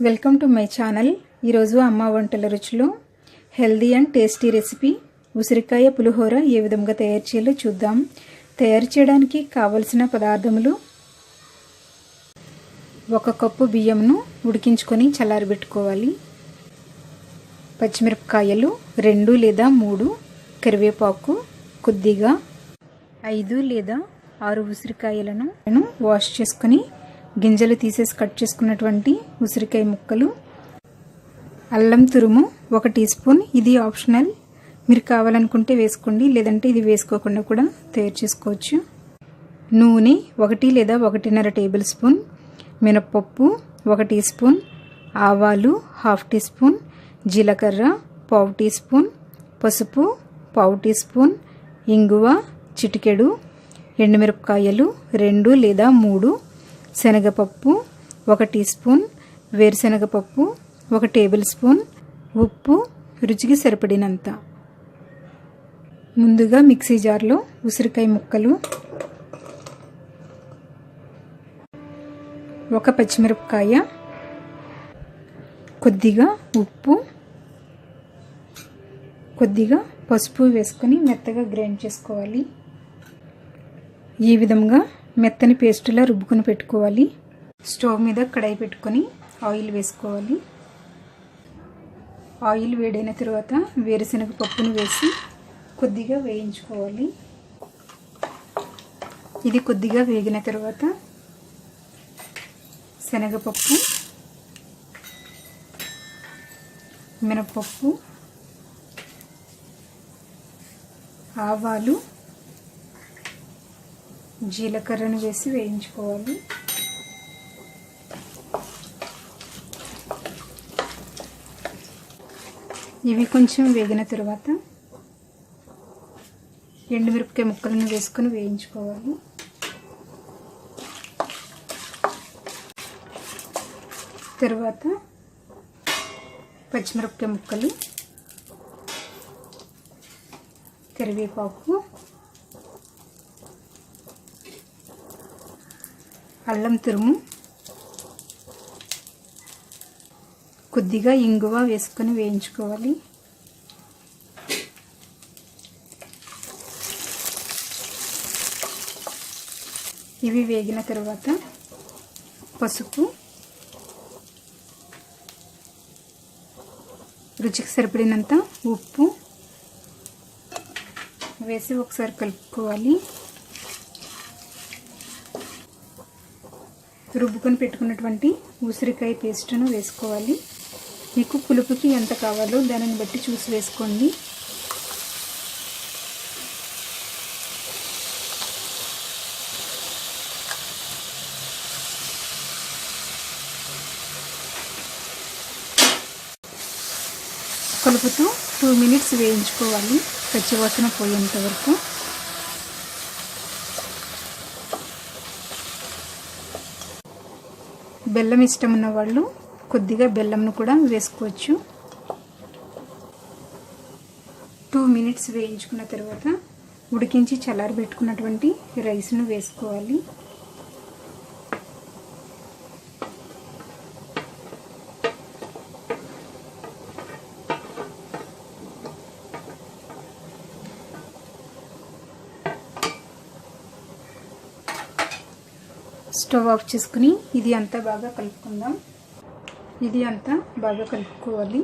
Welcome to my channel. ఈరోజు అమ్మ వంటల రుచిలో హెల్దీ అండ్ టేస్టీ రెసిపీ ఉసిరికాయ పులిహోర ఏ విధంగా తయారు చేయాలో చూద్దాం. తయారు చేయడానికి కావలసిన పదార్థములు: 1 కప్పు బియ్యంను ఉడికించుకొని చల్లారబెట్టుకోవాలి, పచ్చిమిరపకాయలు 2 లేదా 3, కరివేపాకు కొద్దిగా, 5 లేదా 6 ఉసిరికాయలను వాష్ చేసుకొని గింజలు తీసేసి కట్ చేసుకున్నటువంటి ఉసిరికాయ ముక్కలు, అల్లం తురుము 1 టీ స్పూన్. ఇది ఆప్షనల్, మీరు కావాలనుకుంటే వేసుకోండి, లేదంటే ఇది వేసుకోకుండా కూడా తయారు చేసుకోవచ్చు. నూనె 1 లేదా 1.5 టేబుల్ స్పూన్, మినపప్పు 1 టీ స్పూన్, ఆవాలు 1/2 టీ స్పూన్, జీలకర్ర 1/4 టీ స్పూన్, పసుపు 1/4 టీ స్పూన్, ఇంగువ చిటికెడు, ఎండుమిరపకాయలు 2 లేదా 3, శనగపప్పు 1 టీ స్పూన్, వేరుశనగపప్పు 1 టేబుల్ స్పూన్, ఉప్పు రుచికి సరిపడినంత. ముందుగా మిక్సీ జార్లో ఉసిరికాయ ముక్కలు, 1 పచ్చిమిరపకాయ, కొద్దిగా ఉప్పు, కొద్దిగా పసుపు వేసుకొని మెత్తగా గ్రైండ్ చేసుకోవాలి. ఈ విధంగా మెత్తని పేస్టులా రుబ్బుకొని పెట్టుకోవాలి. స్టవ్ మీద కడాయి పెట్టుకొని ఆయిల్ వేసుకోవాలి. ఆయిల్ వేడైన తర్వాత వేరుశనగ పప్పును వేసి కొద్దిగా వేయించుకోవాలి. ఇది కొద్దిగా వేగిన తర్వాత శనగపప్పు, మినపప్పు, ఆవాలు, జీలకర్రను వేసి వేయించుకోవాలి. ఇవి కొంచెం వేగిన తర్వాత ఎండుమిరపకాయ ముక్కలను వేసుకొని వేయించుకోవాలి. తర్వాత పచ్చిమిరపకాయ ముక్కలు, కరివేపాకు, అల్లం తురుము, కొద్దిగా ఇంగువ వేసుకొని వేయించుకోవాలి. ఇవి వేగిన తర్వాత పసుపు, రుచికి సరిపడినంత ఉప్పు వేసి ఒకసారి కలుపుకోవాలి. రుబ్బుకొని పెట్టుకున్నటువంటి ఉసిరికాయ పేస్టును వేసుకోవాలి. మీకు పులుపుకి ఎంత కావాలో దానిని బట్టి చూసి వేసుకోండి. కలుపుతూ 2 మినిట్స్ వేయించుకోవాలి, పచ్చివాసన పోయేంత వరకు. బెల్లం ఇష్టం ఉన్న వాళ్ళు కొద్దిగా బెల్లంను కూడా వేసుకోవచ్చు. 2 మినిట్స్ వేయించుకున్న తర్వాత ఉడికించి చల్లారబెట్టుకున్నటువంటి రైస్ను వేసుకోవాలి. స్టవ్ ఆఫ్ చేసుకుని ఇది అంతా బాగా కలుపుకుందాం. ఇది అంతా బాగా కలుపుకోవాలి.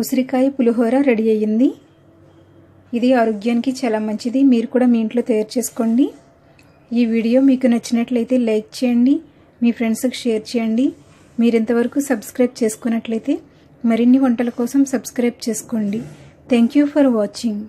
ఉసిరికాయ పులిహోర రెడీ అయ్యింది. ఇది ఆరోగ్యానికి చాలా మంచిది. మీరు కూడా మీ ఇంట్లో తయారు చేసుకోండి. ఈ వీడియో మీకు నచ్చినట్లయితే లైక్ చేయండి, మీ ఫ్రెండ్స్కి షేర్ చేయండి. మీరు ఇంతవరకు సబ్స్క్రైబ్ చేసుకున్నట్లయితే మరిన్ని వంటల కోసం సబ్స్క్రైబ్ చేసుకోండి. Thank you for watching.